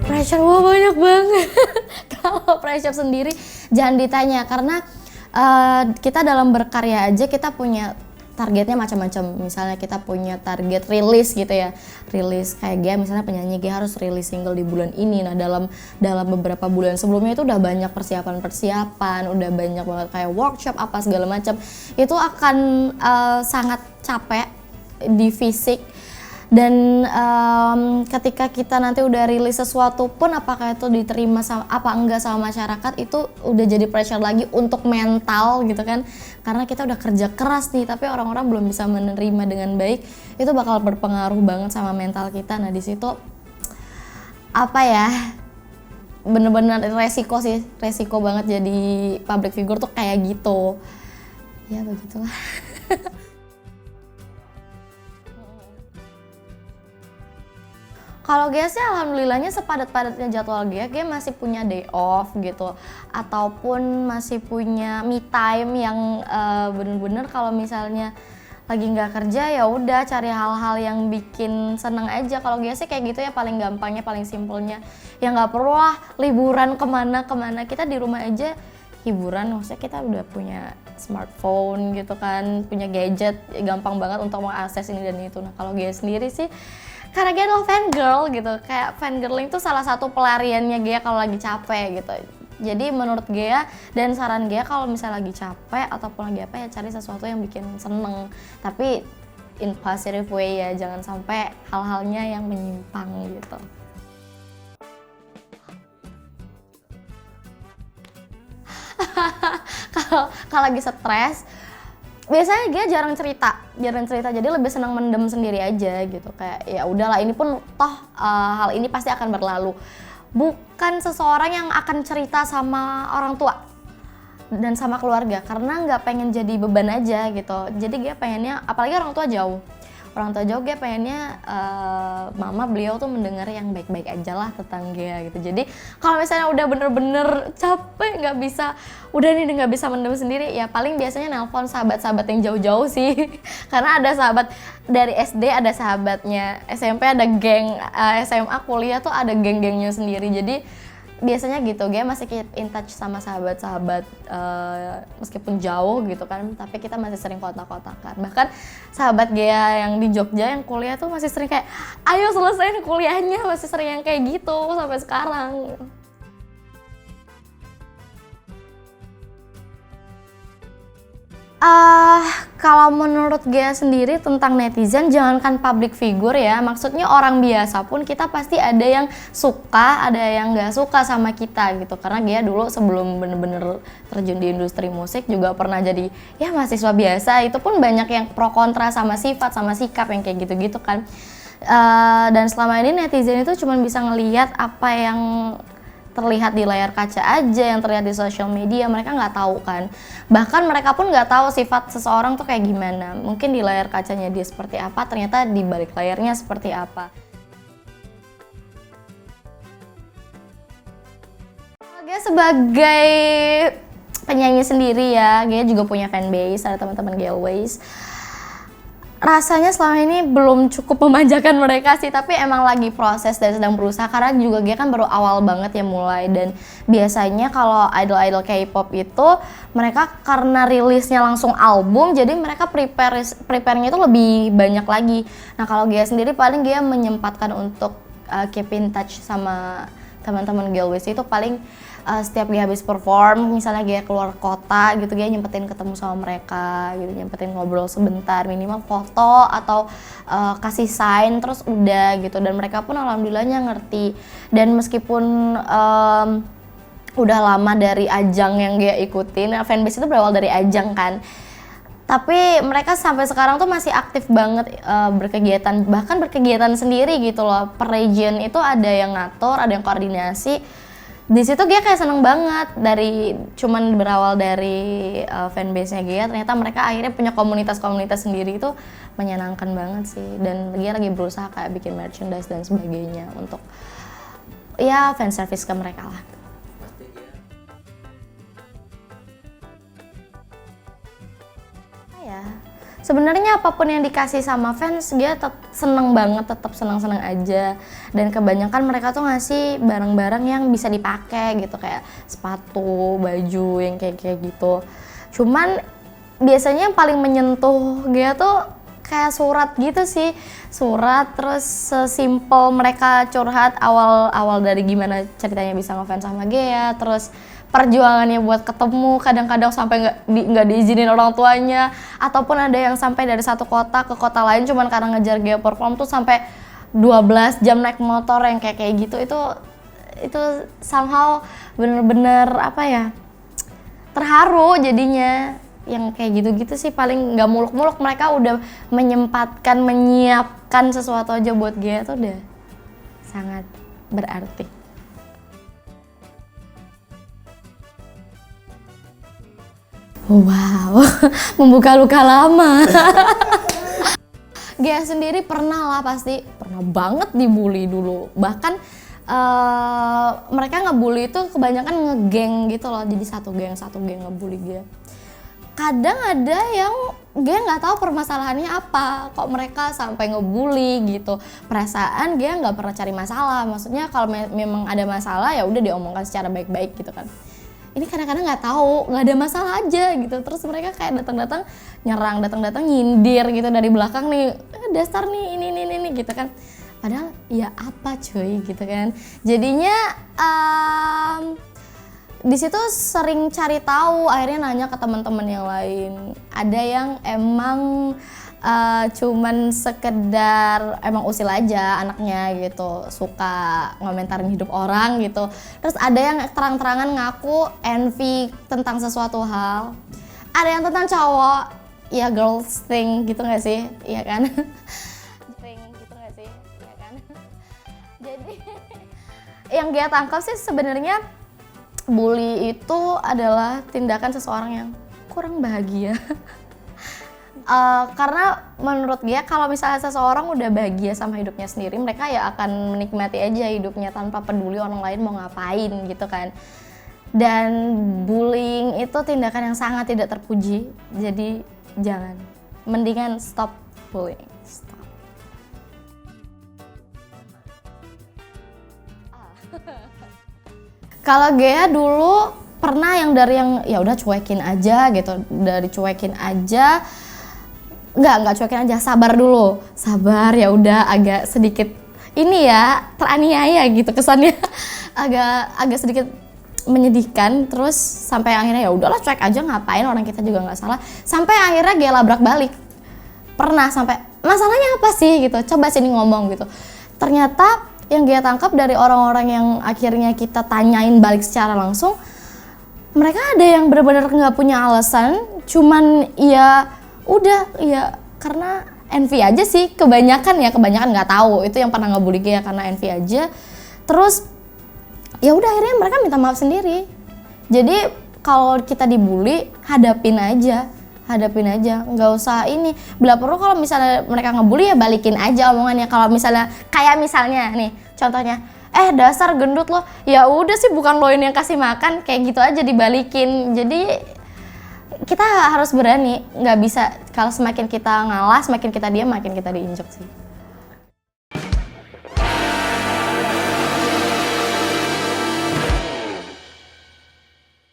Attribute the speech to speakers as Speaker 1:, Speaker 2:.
Speaker 1: Pressure wah banyak banget. Kalau pressure sendiri jangan ditanya karena kita dalam berkarya aja kita punya targetnya macam-macam. Misalnya kita punya target rilis gitu ya. Rilis kayak Gia misalnya penyanyi Gia harus rilis single di bulan ini. Nah, dalam beberapa bulan sebelumnya itu udah banyak persiapan, udah banyak banget kayak workshop apa segala macam. Itu akan sangat capek di fisik. Dan ketika kita nanti udah rilis sesuatu pun apakah itu diterima apa enggak sama masyarakat itu udah jadi pressure lagi untuk mental gitu kan, karena kita udah kerja keras nih tapi orang-orang belum bisa menerima dengan baik, itu bakal berpengaruh banget sama mental kita. Nah di situ apa ya, bener-bener resiko banget jadi public figure tuh kayak gitu ya, begitulah. Kalau Gia sih alhamdulillahnya sepadat-padatnya jadwal Gia masih punya day off gitu, ataupun masih punya me time yang bener-bener kalau misalnya lagi nggak kerja ya udah cari hal-hal yang bikin seneng aja. Kalau Gia sih kayak gitu ya, paling gampangnya, paling simpelnya ya nggak perlu lah liburan kemana, kita di rumah aja hiburan. Maksudnya kita udah punya smartphone gitu kan, punya gadget, gampang banget untuk mengakses ini dan itu. Nah kalau Gia sendiri sih karena Gia adalah fangirl gitu, kayak fangirling itu salah satu pelariannya Gia kalau lagi capek gitu. Jadi menurut Gia dan saran Gia kalau misalnya lagi capek ataupun lagi apa ya cari sesuatu yang bikin seneng, tapi in positive way ya, jangan sampai hal-halnya yang menyimpang gitu. Kalau lagi stres biasanya Gia jarang cerita, jadi lebih senang mendem sendiri aja gitu, kayak ya udahlah ini pun toh hal ini pasti akan berlalu. Bukan seseorang yang akan cerita sama orang tua dan sama keluarga karena nggak pengen jadi beban aja gitu. Jadi Gia pengennya, apalagi orang tua jauh Gia pengennya mama beliau tuh mendengar yang baik-baik aja lah tentang Gia gitu. Jadi kalau misalnya udah bener-bener capek udah nggak bisa mendem sendiri ya, paling biasanya nelpon sahabat-sahabat yang jauh-jauh sih. Karena ada sahabat dari SD, ada sahabatnya SMP, ada geng SMA, kuliah tuh ada geng-gengnya sendiri. Jadi biasanya gitu, Gia masih keep in touch sama sahabat-sahabat meskipun jauh gitu kan, tapi kita masih sering kontak-kontakan. Bahkan sahabat Gia yang di Jogja yang kuliah tuh masih sering kayak, ayo selesaiin kuliahnya, masih sering yang kayak gitu sampai sekarang. Kalau menurut Gia sendiri tentang netizen, jangankan public figure ya, maksudnya orang biasa pun kita pasti ada yang suka, ada yang nggak suka sama kita gitu. Karena Gia dulu sebelum bener-bener terjun di industri musik juga pernah jadi ya mahasiswa biasa, itu pun banyak yang pro kontra sama sifat, sama sikap yang kayak gitu-gitu kan. Dan selama ini netizen itu cuma bisa ngelihat apa yang terlihat di layar kaca aja, yang terlihat di sosial media, mereka nggak tahu kan. Bahkan mereka pun nggak tahu sifat seseorang tuh kayak gimana. Mungkin di layar kacanya dia seperti apa, ternyata di balik layarnya seperti apa. Gia sebagai penyanyi sendiri ya, Gia juga punya fanbase, ada teman-teman Galways. Rasanya selama ini belum cukup memanjakan mereka sih, tapi emang lagi proses dan sedang berusaha karena juga Gia kan baru awal banget ya mulai. Dan biasanya kalau idol-idol K-pop itu mereka karena rilisnya langsung album, jadi mereka prepare-nya itu lebih banyak lagi. Nah kalau Gia sendiri paling Gia menyempatkan untuk keep in touch sama teman-teman Galways itu paling setiap Gia habis perform, misalnya Gia keluar kota gitu, Gia nyempetin ketemu sama mereka gitu, nyempetin ngobrol sebentar, minimal foto atau kasih sign, terus udah gitu. Dan mereka pun alhamdulillahnya ngerti. Dan meskipun udah lama dari ajang yang Gia ikutin, fanbase itu berawal dari ajang kan, tapi mereka sampai sekarang tuh masih aktif banget berkegiatan, bahkan berkegiatan sendiri gitu loh. Per region itu ada yang ngatur, ada yang koordinasi. Di situ Gia kayak seneng banget, dari cuman berawal dari fanbase-nya Gia, ternyata mereka akhirnya punya komunitas-komunitas sendiri, itu menyenangkan banget sih. Dan Gia lagi berusaha kayak bikin merchandise dan sebagainya untuk ya fan service ke mereka lah. Ya, Sebenarnya apapun yang dikasih sama fans dia seneng banget, tetap senang-senang aja. Dan kebanyakan mereka tuh ngasih barang-barang yang bisa dipakai gitu, kayak sepatu, baju yang kayak gitu. Cuman biasanya yang paling menyentuh dia tuh kayak surat gitu sih, surat, terus sesimpel mereka curhat awal dari gimana ceritanya bisa ngefans sama Gea, terus perjuangannya buat ketemu, kadang-kadang sampai nggak diizinin orang tuanya, ataupun ada yang sampai dari satu kota ke kota lain cuman karena ngejar Gea perform tuh sampai 12 jam naik motor yang kayak gitu. Itu somehow bener-bener apa ya, terharu jadinya. Yang kayak gitu-gitu sih paling nggak muluk-muluk, mereka udah menyempatkan, menyiapkan sesuatu aja buat Gea tuh udah sangat berarti. Wow, membuka luka lama. Gea sendiri pernah lah, pasti pernah banget dibully dulu. Bahkan mereka ngebully itu kebanyakan ngegeng gitu loh, jadi satu geng ngebully Gea. Kadang ada yang Gea nggak tahu permasalahannya apa, kok mereka sampai ngebully gitu. Perasaan Gea nggak pernah cari masalah, maksudnya kalau memang ada masalah ya udah diomongkan secara baik-baik gitu kan. Ini kadang-kadang nggak tahu, nggak ada masalah aja gitu. Terus mereka kayak datang-datang nyerang, datang-datang nyindir gitu dari belakang nih, dasar nih ini gitu kan. Padahal ya apa cuy gitu kan. Jadinya di situ sering cari tahu, akhirnya nanya ke teman-teman yang lain. Ada yang emang cuman sekedar emang usil aja anaknya gitu, suka ngomentarin hidup orang gitu. Terus ada yang terang-terangan ngaku envy tentang sesuatu hal. Ada yang tentang cowok, ya girls thing gitu nggak sih, iya kan? Thing gitu nggak sih, iya kan? Jadi yang Gea tangkap sih sebenarnya bully itu adalah tindakan seseorang yang kurang bahagia. Karena menurut dia kalau misalnya seseorang udah bahagia sama hidupnya sendiri, mereka ya akan menikmati aja hidupnya tanpa peduli orang lain mau ngapain gitu kan. Dan bullying itu tindakan yang sangat tidak terpuji, jadi jangan, mendingan stop bullying. Stop. Kalau Gea dulu pernah yang dari yang ya udah cuekin aja gitu, dari cuekin aja. Enggak cuekin aja, sabar dulu. Sabar, ya udah agak sedikit ini ya, teraniaya gitu kesannya. agak sedikit menyedihkan, terus sampai akhirnya ya udahlah cuek aja, ngapain, orang kita juga nggak salah. Sampai akhirnya Gea labrak balik. Pernah sampai masalahnya apa sih gitu, coba sini ngomong gitu. Ternyata yang Gea tangkap dari orang-orang yang akhirnya kita tanyain balik secara langsung, mereka ada yang benar-benar nggak punya alasan, cuman ya udah ya karena envy aja sih, kebanyakan nggak tahu itu yang pernah ngebully Gea karena envy aja. Terus ya udah akhirnya mereka minta maaf sendiri. Jadi kalau kita dibully hadapin aja, nggak usah ini. Bila perlu kalau misalnya mereka ngebully ya balikin aja omongannya. Kalau misalnya kayak misalnya nih contohnya, dasar gendut lo, ya udah sih bukan lo ini yang kasih makan, kayak gitu aja dibalikin. Jadi kita harus berani, nggak bisa kalau semakin kita ngalah, semakin kita diam, makin kita diinjek sih.